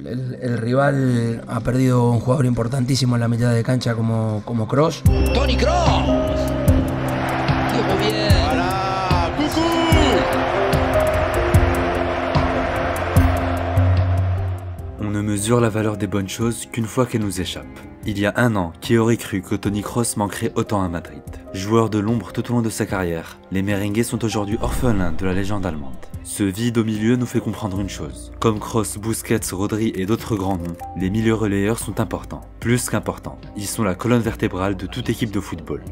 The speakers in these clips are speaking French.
El rival ha perdido un jugador importantísimo en la mitad de cancha como Kroos. Toni Kroos. Muy bien. Voilà, coucou. On ne mesure la valeur des bonnes choses qu'une fois qu'elles nous échappent. Il y a un an, qui aurait cru que Toni Kroos manquerait autant à Madrid? Joueur de l'ombre tout au long de sa carrière, les merengues sont aujourd'hui orphelins de la légende allemande. Ce vide au milieu nous fait comprendre une chose. Comme Kroos, Busquets, Rodri et d'autres grands noms, les milieux relayeurs sont importants. Plus qu'importants, ils sont la colonne vertébrale de toute équipe de football.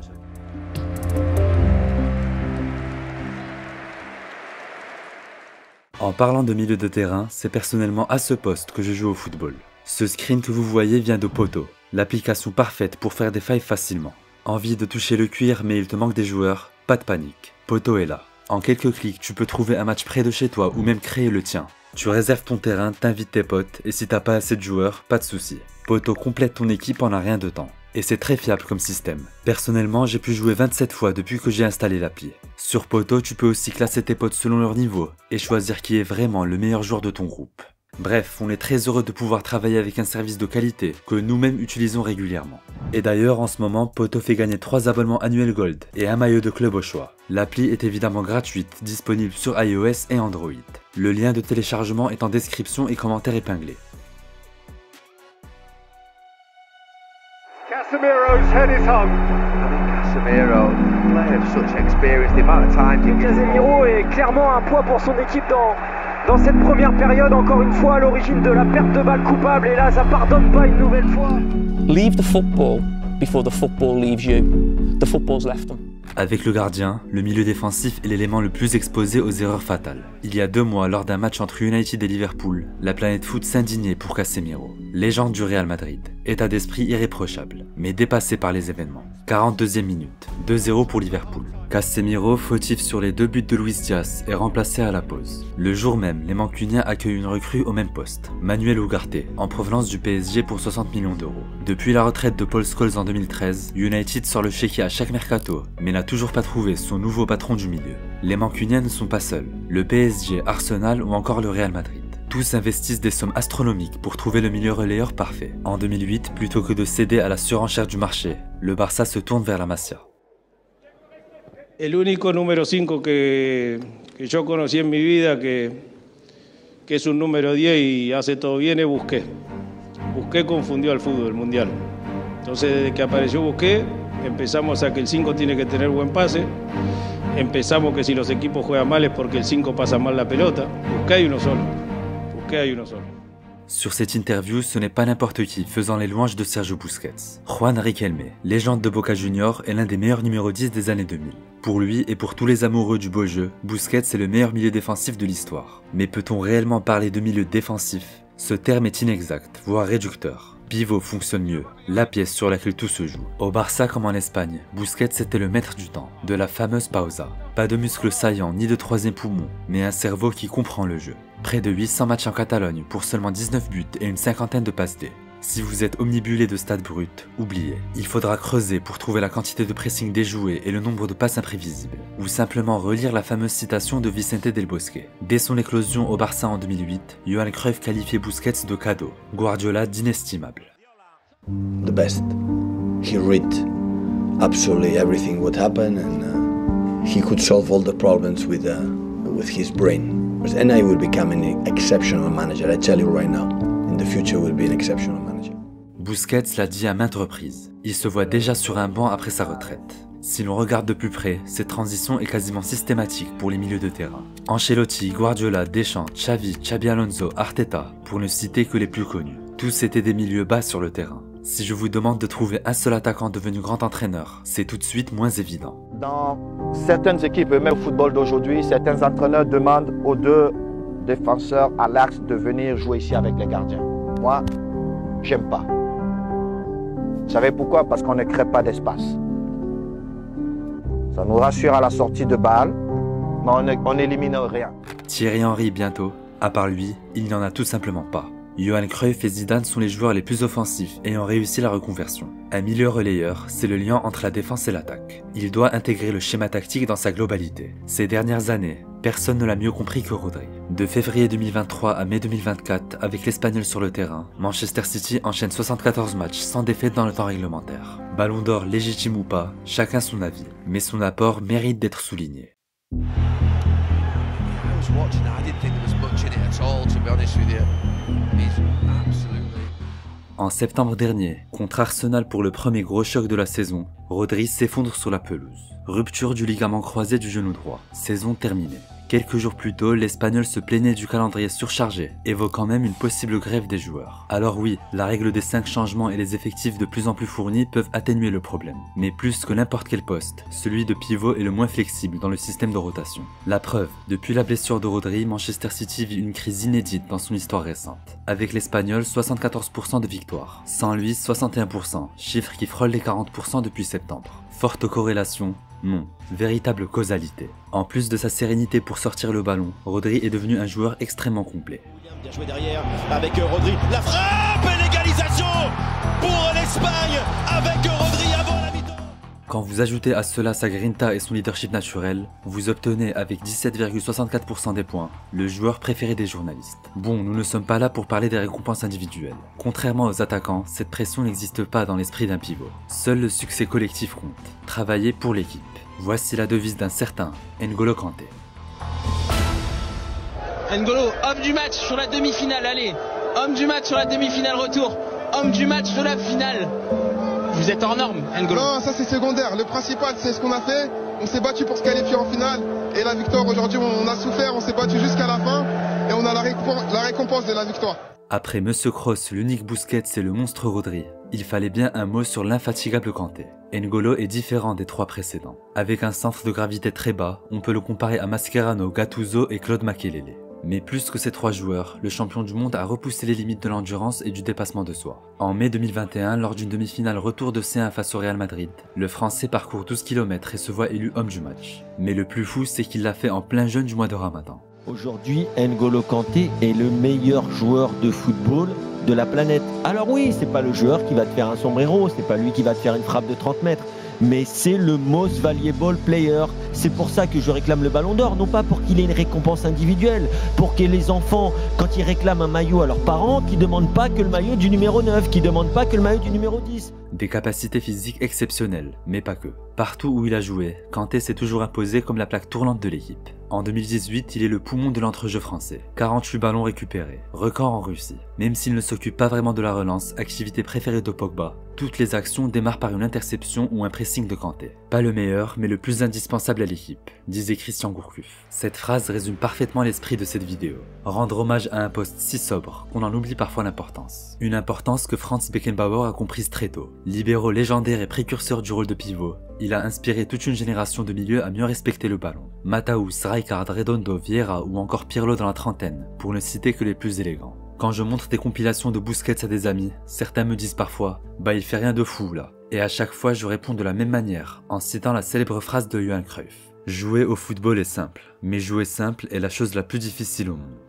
En parlant de milieu de terrain, c'est personnellement à ce poste que je joue au football. Ce screen que vous voyez vient de Poto, l'application parfaite pour faire des failles facilement. Envie de toucher le cuir mais il te manque des joueurs? Pas de panique, Poto est là. En quelques clics, tu peux trouver un match près de chez toi ou même créer le tien. Tu réserves ton terrain, t'invites tes potes et si t'as pas assez de joueurs, pas de soucis. Poto complète ton équipe en un rien de temps. Et c'est très fiable comme système. Personnellement, j'ai pu jouer 27 fois depuis que j'ai installé l'appli. Sur Poto, tu peux aussi classer tes potes selon leur niveau et choisir qui est vraiment le meilleur joueur de ton groupe. Bref, on est très heureux de pouvoir travailler avec un service de qualité que nous-mêmes utilisons régulièrement. Et d'ailleurs, en ce moment, Poto fait gagner 3 abonnements annuels Gold et un maillot de club au choix. L'appli est évidemment gratuite, disponible sur iOS et Android. Le lien de téléchargement est en description et commentaire épinglé. Casemiro's head is home. Casemiro, player of such experience, the amount of time he Casemiro est clairement un poids pour son équipe dans cette première période, encore une fois à l'origine de la perte de balle coupable, et là ça pardonne pas une nouvelle fois. Leave the football before the football leaves you. The football's left them. Avec le gardien, le milieu défensif est l'élément le plus exposé aux erreurs fatales. Il y a 2 mois, lors d'un match entre United et Liverpool, la planète foot s'indignait pour Casemiro. Légende du Real Madrid, état d'esprit irréprochable, mais dépassé par les événements. 42e minute, 2-0 pour Liverpool. Casemiro, fautif sur les 2 buts de Luis Diaz, est remplacé à la pause. Le jour même, les Mancuniens accueillent une recrue au même poste, Manuel Ugarte, en provenance du PSG pour 60 millions d'euros. Depuis la retraite de Paul Scholes en 2013, United sort le chéquier à chaque mercato, mais n'a toujours pas trouvé son nouveau patron du milieu. Les Mancuniens ne sont pas seuls. Le PSG, Arsenal ou encore le Real Madrid. Tous investissent des sommes astronomiques pour trouver le milieu relayeur parfait. En 2008, plutôt que de céder à la surenchère du marché, le Barça se tourne vers la Masia. El único número 5 que yo conocí en mi vida que es un número 10 y hace todo bien es Busquets. Busquets confundió al fútbol mundial. Entonces desde que apareció Busquets empezamos a que el 5 tiene que tener buen pase. Empezamos que si los equipos juegan mal es porque el 5 pasa mal la pelota. Busquets hay uno solo. Busquets hay uno solo. Sur cette interview, ce n'est pas n'importe qui faisant les louanges de Sergio Busquets. Juan Riquelme, légende de Boca Juniors, est l'un des meilleurs numéro 10 des années 2000. Pour lui et pour tous les amoureux du beau jeu, Busquets est le meilleur milieu défensif de l'histoire. Mais peut-on réellement parler de milieu défensif? Ce terme est inexact, voire réducteur. Pivot fonctionne mieux, la pièce sur laquelle tout se joue. Au Barça comme en Espagne, Busquets était le maître du temps, de la fameuse pausa. Pas de muscles saillants ni de troisième poumon, mais un cerveau qui comprend le jeu. Près de 800 matchs en Catalogne pour seulement 19 buts et une cinquantaine de passes D. Si vous êtes omnibulé de stats bruts, oubliez. Il faudra creuser pour trouver la quantité de pressing déjoué et le nombre de passes imprévisibles. Ou simplement relire la fameuse citation de Vicente del Bosque. Dès son éclosion au Barça en 2008, Johan Cruyff qualifiait Busquets de cadeau, Guardiola d'inestimable. The best. He read absolutely everything what happened and he could solve all the problems with his brain. And I will become an exceptional manager, I tell you right now. In the future will be an exceptional manager. Busquets l'a dit à maintes reprises. Il se voit déjà sur un banc après sa retraite. Si l'on regarde de plus près, cette transition est quasiment systématique pour les milieux de terrain. Ancelotti, Guardiola, Deschamps, Xabi Alonso, Arteta, pour ne citer que les plus connus. Tous étaient des milieux bas sur le terrain. Si je vous demande de trouver un seul attaquant devenu grand entraîneur, c'est tout de suite moins évident. Dans certaines équipes, même au football d'aujourd'hui, certains entraîneurs demandent aux 2 défenseurs à l'axe de venir jouer ici avec les gardiens. Moi, j'aime pas. Vous savez pourquoi? Parce qu'on ne crée pas d'espace. Ça nous rassure à la sortie de balle, mais on n'élimine rien. Thierry Henry bientôt, à part lui, il n'y en a tout simplement pas. Johan Cruyff et Zidane sont les joueurs les plus offensifs et ont réussi la reconversion. Un milieu relayeur, c'est le lien entre la défense et l'attaque. Il doit intégrer le schéma tactique dans sa globalité. Ces dernières années, personne ne l'a mieux compris que Rodri. De février 2023 à mai 2024, avec l'Espagnol sur le terrain, Manchester City enchaîne 74 matchs sans défaite dans le temps réglementaire. Ballon d'or légitime ou pas, chacun son avis, mais son apport mérite d'être souligné. En septembre dernier, contre Arsenal pour le premier gros choc de la saison, Rodri s'effondre sur la pelouse. Rupture du ligament croisé du genou droit. Saison terminée. Quelques jours plus tôt, l'Espagnol se plaignait du calendrier surchargé, évoquant même une possible grève des joueurs. Alors oui, la règle des 5 changements et les effectifs de plus en plus fournis peuvent atténuer le problème. Mais plus que n'importe quel poste, celui de pivot est le moins flexible dans le système de rotation. La preuve, depuis la blessure de Rodri, Manchester City vit une crise inédite dans son histoire récente. Avec l'Espagnol, 74% de victoires. Sans lui, 61%, chiffre qui frôle les 40% depuis septembre. Forte corrélation? Non, véritable causalité. En plus de sa sérénité pour sortir le ballon, Rodri est devenu un joueur extrêmement complet. Bien joué derrière avec Rodri, la frappe et l'égalisation pour l'Espagne avec Rodri avant la mi-temps. Quand vous ajoutez à cela sa grinta et son leadership naturel, vous obtenez avec 17,64% des points, le joueur préféré des journalistes. Bon, nous ne sommes pas là pour parler des récompenses individuelles. Contrairement aux attaquants, cette pression n'existe pas dans l'esprit d'un pivot. Seul le succès collectif compte. Travailler pour l'équipe. Voici la devise d'un certain N'Golo Kanté. N'Golo, homme du match sur la demi-finale, allez. Homme du match sur la demi-finale retour. Homme du match de la finale. Vous êtes hors norme, N'Golo. Non, ça c'est secondaire. Le principal, c'est ce qu'on a fait. On s'est battu pour se qualifier en finale. Et la victoire, aujourd'hui, on a souffert. On s'est battu jusqu'à la fin. Et on a la récompense de la victoire. Après Monsieur Kroos, l'unique Busquets et le monstre Rodri, il fallait bien un mot sur l'infatigable Kanté. N'Golo est différent des 3 précédents. Avec un centre de gravité très bas, on peut le comparer à Mascherano, Gattuso et Claude Makélélé. Mais plus que ces 3 joueurs, le champion du monde a repoussé les limites de l'endurance et du dépassement de soi. En mai 2021, lors d'une demi-finale retour de C1 face au Real Madrid, le Français parcourt 12 km et se voit élu homme du match. Mais le plus fou, c'est qu'il l'a fait en plein jeûne du mois de Ramadan. Aujourd'hui, N'Golo Kanté est le meilleur joueur de football de la planète. Alors oui, c'est pas le joueur qui va te faire un sombrero, c'est pas lui qui va te faire une frappe de 30 mètres, mais c'est le most valuable player. C'est pour ça que je réclame le ballon d'or, non pas pour qu'il ait une récompense individuelle, pour que les enfants, quand ils réclament un maillot à leurs parents, qui ne demandent pas que le maillot du numéro 9, qui ne demandent pas que le maillot du numéro 10. Des capacités physiques exceptionnelles, mais pas que. Partout où il a joué, Kanté s'est toujours imposé comme la plaque tournante de l'équipe. En 2018, il est le poumon de l'entrejeu français. 48 ballons récupérés, record en Russie. Même s'il ne s'occupe pas vraiment de la relance, activité préférée de Pogba, toutes les actions démarrent par une interception ou un pressing de Kanté. Pas le meilleur, mais le plus indispensable à l'équipe, disait Christian Gourcuff. Cette phrase résume parfaitement l'esprit de cette vidéo. Rendre hommage à un poste si sobre qu'on en oublie parfois l'importance. Une importance que Franz Beckenbauer a comprise très tôt. Libéraux légendaire et précurseur du rôle de pivot, il a inspiré toute une génération de milieux à mieux respecter le ballon. Mataus, Rijkaard, Redondo, Vieira ou encore Pirlo dans la trentaine, pour ne citer que les plus élégants. Quand je montre des compilations de Busquets à des amis, certains me disent parfois « Bah il fait rien de fou là ». Et à chaque fois je réponds de la même manière, en citant la célèbre phrase de Johan Cruyff. Jouer au football est simple, mais jouer simple est la chose la plus difficile au monde.